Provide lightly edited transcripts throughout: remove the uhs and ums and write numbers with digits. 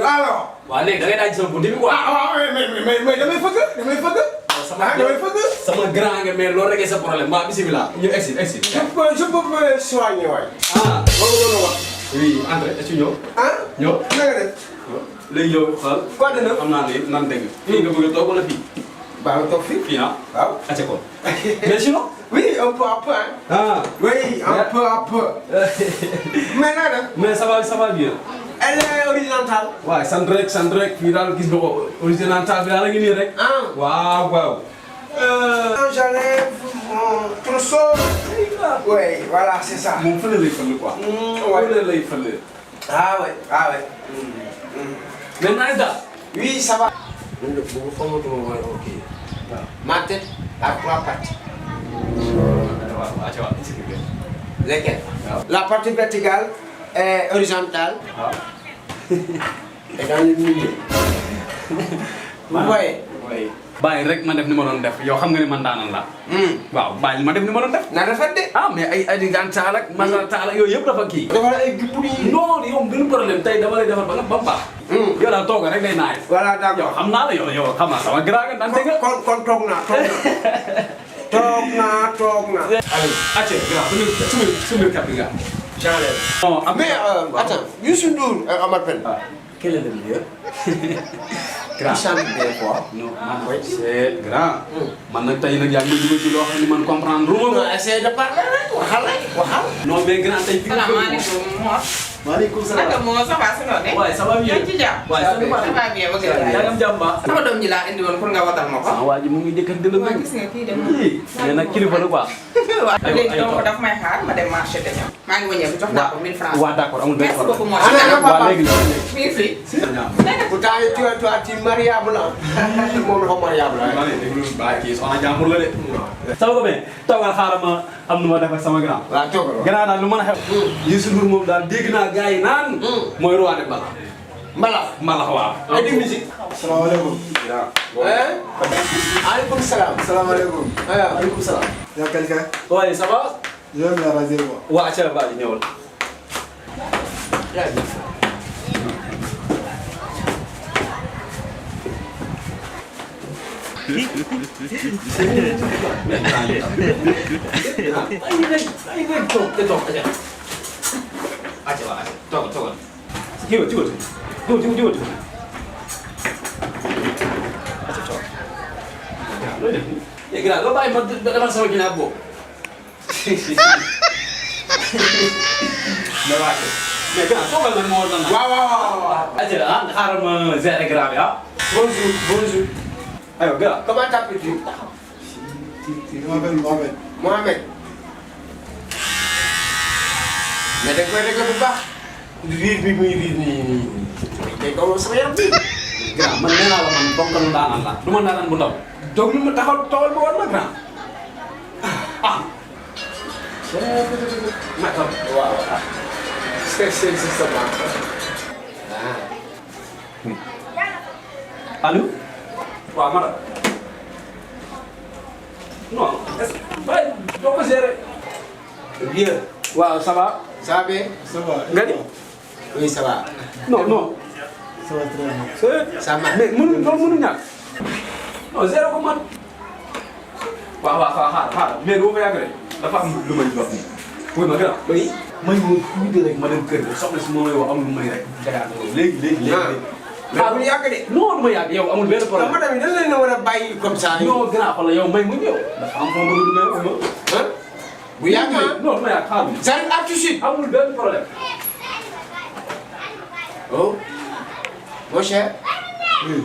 alors. waaw léegi da ngay daaj sama buntu bi quoi. mais damay fëgg. sama grand nga mais loolu rek sa problème waa bisimilah. ñu exit. je peux soigner waay. loolu la wax. oui André est-ce que ñëw. ñëw na nga def. léegi yow xool. quoi de neuf. am naa ne nan dégg. fii nga bëgg a toog wala fii. baax na toog fii. fii ah. waaw. acca ko. mais sinon. oui un peu à peu hein. oui un peu à peu. mais na nga def. mais ça va bien. elle est horizontale. waaw sant rek fii daal gis nga ko horizontale bi daal la ngi nii rek. waaw. J'enlève mon trousseau. Oui, voilà, c'est ça. moom fële lay fële quoi. fële lay fële. Ah ouais. mais naaj daal. Oui, ça va. Ma tête a 3 parties. Lesquelles? La partie verticale est horizontale. Et dans le milieu. Vous voyez? Oui. bàyyi rek ma def ni ma doon def yow xam nga ni man daanan la. waaw bàyyi ma def ni ma doon def. na rafet de. mais ay diggante taal ak masala taal ak yooyu yëpp dafa kii. dafa ay gippu yi. non yow benn problème tey dama lay defal ba nga ba mu baax. yow daal toog rek day naaj. voilà d'accord yow xam naa la yow xam naa sama grand nga dante nga. kon toog naa. toog naa. allez acca grand su ma kàpp nga. j'enlève. non mais attends Youssou Ndour Omar Pène. quel est le mieux. Grand. Il chante bien quoi. Non, man, c'est grand. Man nag tey nag yaa ngi dugal ci loo xam ne man comprendre lu ma. non essaye de parler rek waxal. non mais grand tey. salaamaaleykum Mor. maaleykum salaam. naka moo ça va si noonu. waaye ça va bien. yaa ngi ci jàmm. waaye ça va bien ba gën a yaa ngi am jàmm ba. sama doom ji laa indi woon pour nga watal ma ko. waa ji mu ngi jëkkat dina waaw gis nga kii dem mais nag kilifa la quoi. waaw léegi donc daf may xaar ma dem marché te ñëw. maa ngi wëññeeku jox naa ko 1000 francs. waaw d'accord amul benn merci problème. beaucoup Mor. waaw léegi mi ngi fi. pourtant tu es mariable moom dafa mariable maa ngi déglu baa kii soxna jàmbur la de. sama ko mais toogal xaaral ma am nu ma def ak sama grand. waaw toogal grand daal lu mën a xew. Youssou Ndour moom daal dégg naa gars yi naan. mooy roi de mbalax. mbalax waaw. et de musique. salaamaaleykum. aleykum salaam. salaamaaleykum. waaleykum salaam. y a quelqu'un? waaye ça va. Je vais me la raser quoi. waa ca baa ji ñëwal. Gila, lo bàyyi ma defal sama ginnaaw boobu. mais gannaaw toogal nag moo war a. waaw. xaaral ma gérer grand bi ah. bonjour. aywa gannaaw. comment t'appelles-tu? Je m'appelle Mohamed. Mohamed. mais da nga koy réglé bu baax. riir bi muy riir nii. tey comme sama yaram bi. grand man nee naa la man bokk na ndaanaan la. du ma ndaanaan bu ndaw. donc lu ma taxaw toogal ma war na grand. waaw. c'est ça. allo. waaw madame. non est-ce que doo ko gérer. bien. waaw ça va. ça va bien. Ça va? nga ni. oui ça va. non. Ça va très bien. ça va. mais mënu loolu mënu ñàkk. non zéro ko man. waaw xaaral mais doo ko yàgg rek dafa am lu may wax nii. oui ma gën a. oui may moom tuuti rek ma dem kër ga soxna si moom may wax amul lu may rek Dakar léegi. mais bu ñu yàgg de. non du ma yàgg yow amul benn problème. madame dañ leen a war a bàyyi comme ça. non gën a xoolal yow may mu ñëw. dafa am foo bëgg a dugg bu yàgg non du ma yàgg xaaral. j'arrive à tout de suite. amul benn problème. oh mon cher. Oui.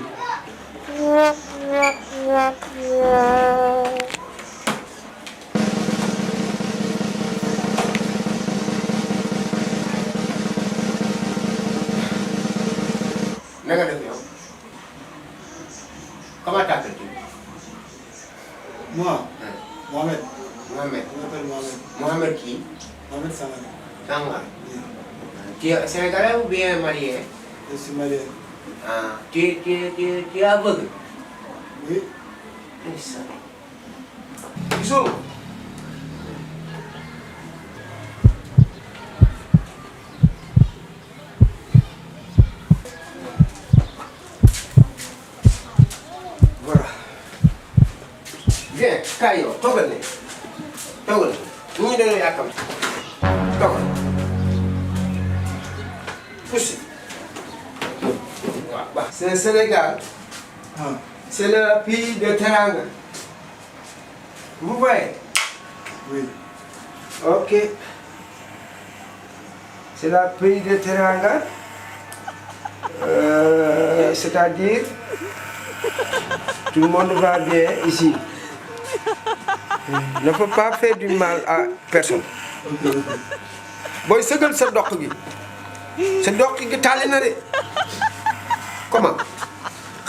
na nga def yow. comment t'appelles-tu? Moi, Mohamed. Mohamed. Je m'appelle Mohamed. Mohamed qui? Mohamed Sangare. Sangare. Oui. Tu es sénégalais ou bien malien? Je suis malien. Tu es aveugle? Oui. Ça. Youssou. Viens, kaay yow toogal ne toogal ñu ngi doon yàkkam toogal pousse waaw waaw. C'est Sénégal. Ah, C'est le pays de Teranga. Vous voyez? oui. Ok. C'est le pays de Teranga. C'est-à-dire, tout le monde va bien ici. Ne faut pas faire du mal à personne. Boy, c'est comme ça, doc. C'est doc qui t'a l'énervé. Comment?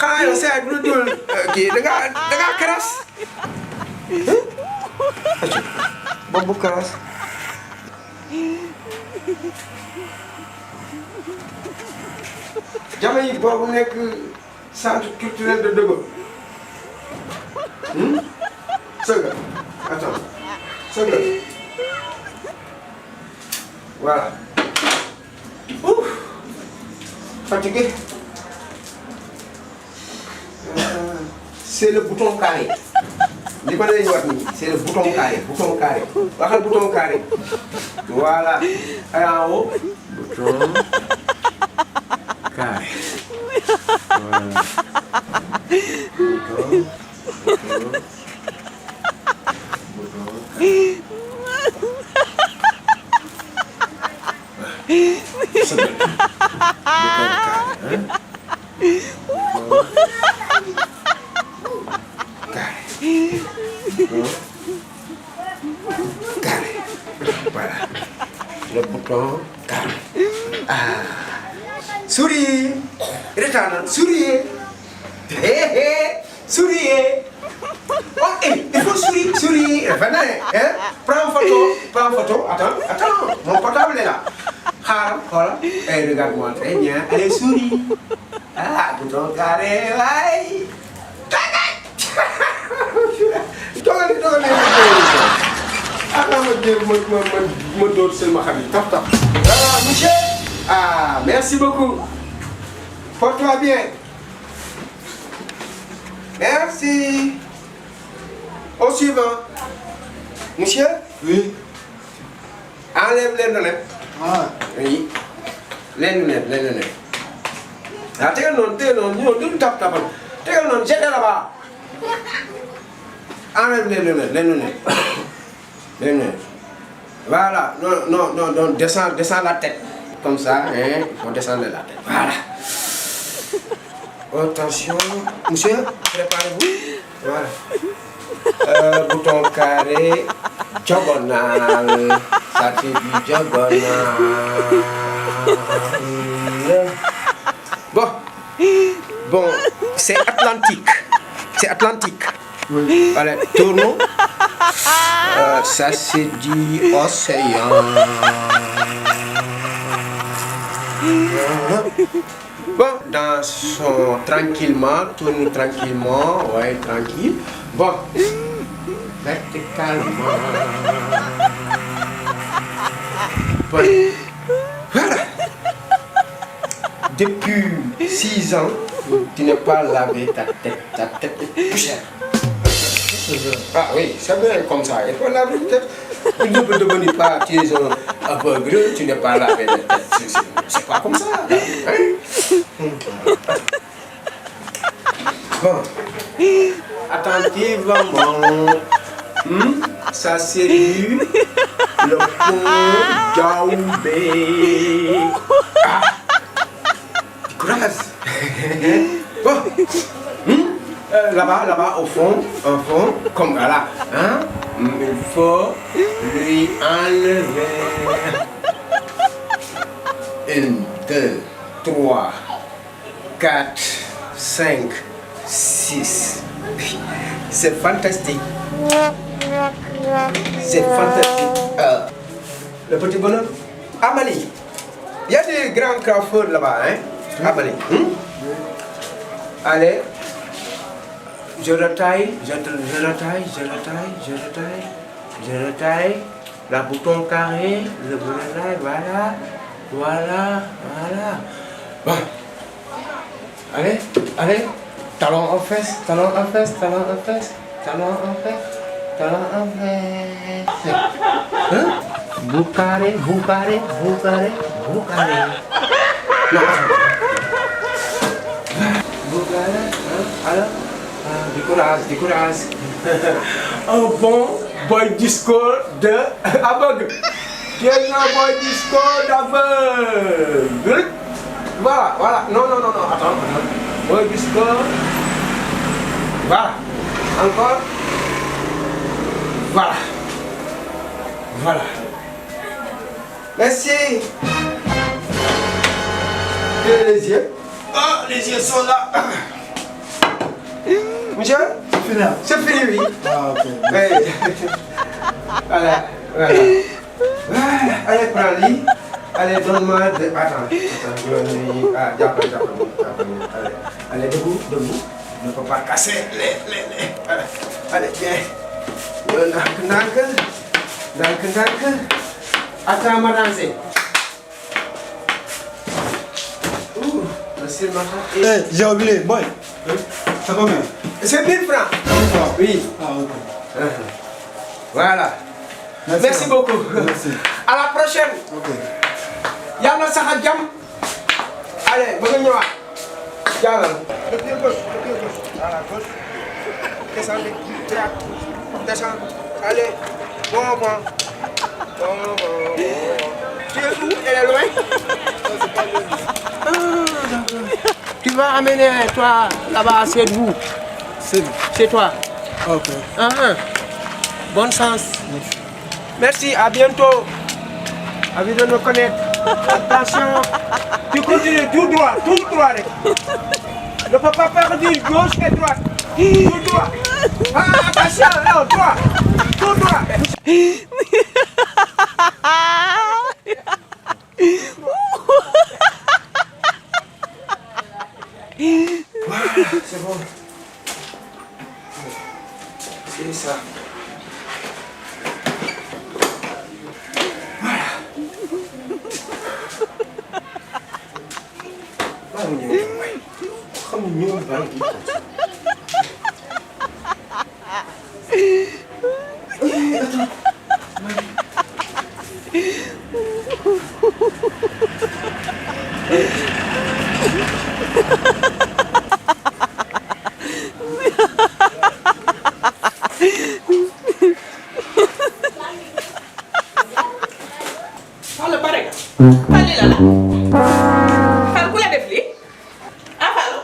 Xanaa yow saa du la dul kii da ngaa karas boobu karas jamono yi boobu nekk centre culturel de Deggo sëga attends sëga voilà ouf fatigué. C'est le bouton carré. li ma leen wax nii c'est le bouton carré waxal bouton carré voilà en haut bouton carré voilà carré. Voilà. Le bouton carré. Ah. Souriez. Regarde, souriez. Souriez. Oh, il faut sourire. Venez, hein? Prends photo. Attends. Mon portable est là. Voilà. Et regarde-moi très bien. Allez, souris. Ah, bouton carré, ouais. Dogal ma dóor seen ma xam yi taf. Ah monsieur. Ah merci beaucoup. Porte-toi bien. Merci. Au suivant. Monsieur. Oui. Enlève les lunettes. Ah, Oui. Les lunettes. Ah tegal noonu ñu tap-tapal. Tegal noonu j'étais là-bas. Enlève les lunettes. Voilà. Non, descends la tête. Comme ça, hein, il faut descendre la tête. Voilà. Attention. Monsieur, préparez-vous. Voilà. Bouton carré. Diagonal. Ça fait du diagonal. Bon, c'est Atlantique. oui. Allez, tournons. Ça c'est du océan. Bon, dansons tranquillement, tourne tranquillement, ouais, tranquille. Bon, verticalement. Bon, voilà. Depuis 6 ans, tu n'as pas lavé ta tête est poussière. Ah oui, c'est bien comme ça. Il faut laver la tête. Tu ne peux devenir pas, tu es un peu gros, tu n'es pas lavé la tête. C'est pas comme ça. Hein? Bon. Attentivement. Ça c'est le pont Diaoubé. Ah. Courage. Bon. Là-bas, au fond, comme là, hein, il faut lui enlever 1, 2, 3, 4, 5, 6. C'est fantastique. Le petit bonhomme, Amani. Il y a des grands coiffeurs là-bas, hein, Amani. Allez. Je retaille. La bouton carré, le boulonnais, voilà. Bon. Allez. Talon en fesse. Tolong apa? Tolong apa? Bukare. No. Bukare. Halo. Dikuras. Un bon boy disco de aveugle. Quel boy disco d'aveugle? Voilà. Non. Attends. Boy disco. Voilà. Encore. Voilà. Merci. Et les yeux? Ah, les yeux sont là. Monsieur? C'est fini. C'est fini, oui. Ah, ok. Oui. Voilà. Allez, prends-le. Allez, donne-moi de... Attends. J'apprends. Allez, debout. Ne faut pas casser les. Allez, viens. Ndànk. Attends, ma danser. Merci, ma femme. Eh, j'ai oublié, boy. Ça va bien? C'est 1000 francs. Oui. Ah, ok. Voilà. Merci beaucoup. Merci. À la prochaine. Ok. Yàlla sax ak jàmm. Allez, ba nga ñëwaat. Jàllal. Le pied gauche. À la gauche. Descendez. Descends. Allez. Bon. Tu es où? Elle est loin? Tu vas amener toi là-bas, c'est vous. C'est toi. Ok. Bonne chance. Merci, à bientôt. Envie de nous connaître. Attention. Tu continues tout droit. Ne faut pas faire dire gauche et droite. Tout droit. Ah, attention, non, droit. Tout droit. Voilà, c'est bon. C'est ça. Voilà. Không như vậy. Fallou bare nga. Fall lii la la. Fall ku la def lii. Fallou.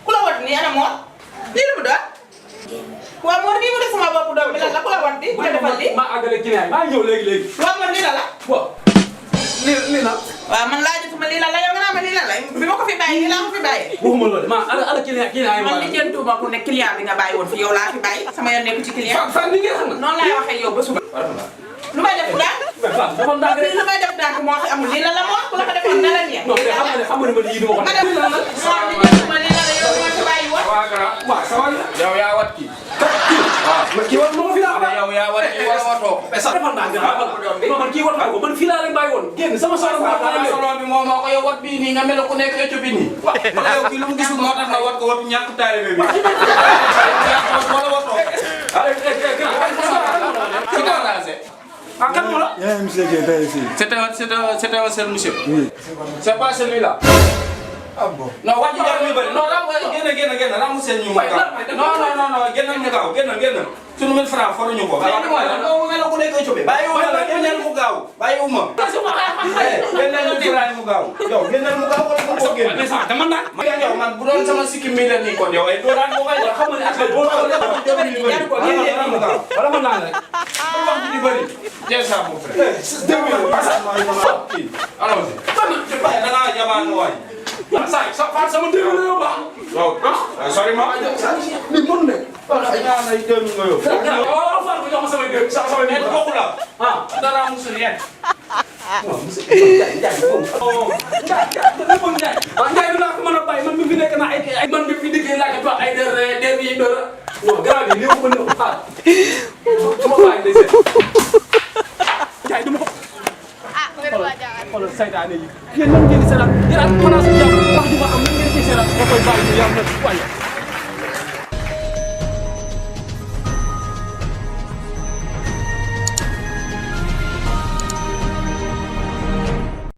Ku la wat nii ana Mor. lii lu mu doon. waaw Mor nii mu def sama bopp doom bi lan la ku la wat nii ku la defal lii. maa àggale client yi maa ñëw léegi. waaw Mor lii la la. waaw. lii la. waaw man laajatuma lii la la yow nga naa ma lii la la bi ma ko fi bàyyi lii laa ko fi bàyyi. waxuma loolu maa ala client yi man li jëntuma ku ne client bi nga bàyyi woon fi yow laa fi bàyyi sama yoon nekku ci client. fan ni ngeen xam na. noonu laay waxee yow ba suba. lu may def daal. dafa ndànk rek. lu may def daal moo fi amul lii la la moo ku la ko defoon na la neex. non mais xam nga ne man yii du ma ko ma def. def Mor li jëntuma lii la la yow ma fi bàyyi woon. waaw ça va. yow yaa wat kii. man kii wat moo fi laa mais yow yaa wat kii wala watoo. mais sax dafa ndànk rek. non man kii wat ko man fii laa leen bàyyi woon. génn sama soxla waaw xanaa solo bi moom moo ko yow wat bii nii nga mel ku nekk Éthiopie nii. waaw yow kii lu mu gisul moo tax nga wat ko watu ñàkk taalibe bi. wala watoo. ki nga arrangé. ah kan moo la. Il y a un monsieur qui était ici. C'était un seul monsieur. Oui. C'est pas celui-là. Ah bon? non wax ji jar ñu bëri non génn ramu seen ñu mu gaaw non génnal mu gaaw génnal sunu 1000 francs faruñu ko non mel ku nekk Éthiopie bàyyiwuma la génnal mu gaaw bàyyiwuma génnal mu francs mu gaaw yow génnal mu gaaw wala mu ko génn mais sax dama naan. yow man bu doon sama sikki mi la nii kon yow ay doo daan ko koy xam nga ne affaire boo ko def mu gaaw wala ma naan rek. wax ji di bëri jël ça mon frère allons-y da ngaa jabaatu waay sama déglu la yow baax. yow sori ma ni mënu ne. ay ñaan ay déglu nga yow waaw Fall ko jox ma samay dégg sama et dégg. bokku la ah dara musul yéen waaw monsieur Ndiaye Ndiaye dinaa ko mën a bàyyi man mi fi nekk naa ay man mi fi diggee laaj ak ay der yi dara non garab yi néew ko néew xaar su ma bàyyi day seet Ndiaye du ma ko. xoolal saytaane yi yéen nan ngeen di seetaan yéen ak place bi jàmm wax ju ma am nan ngeen ciy seetaan ba koy bàyyi ñu yàlla na waaye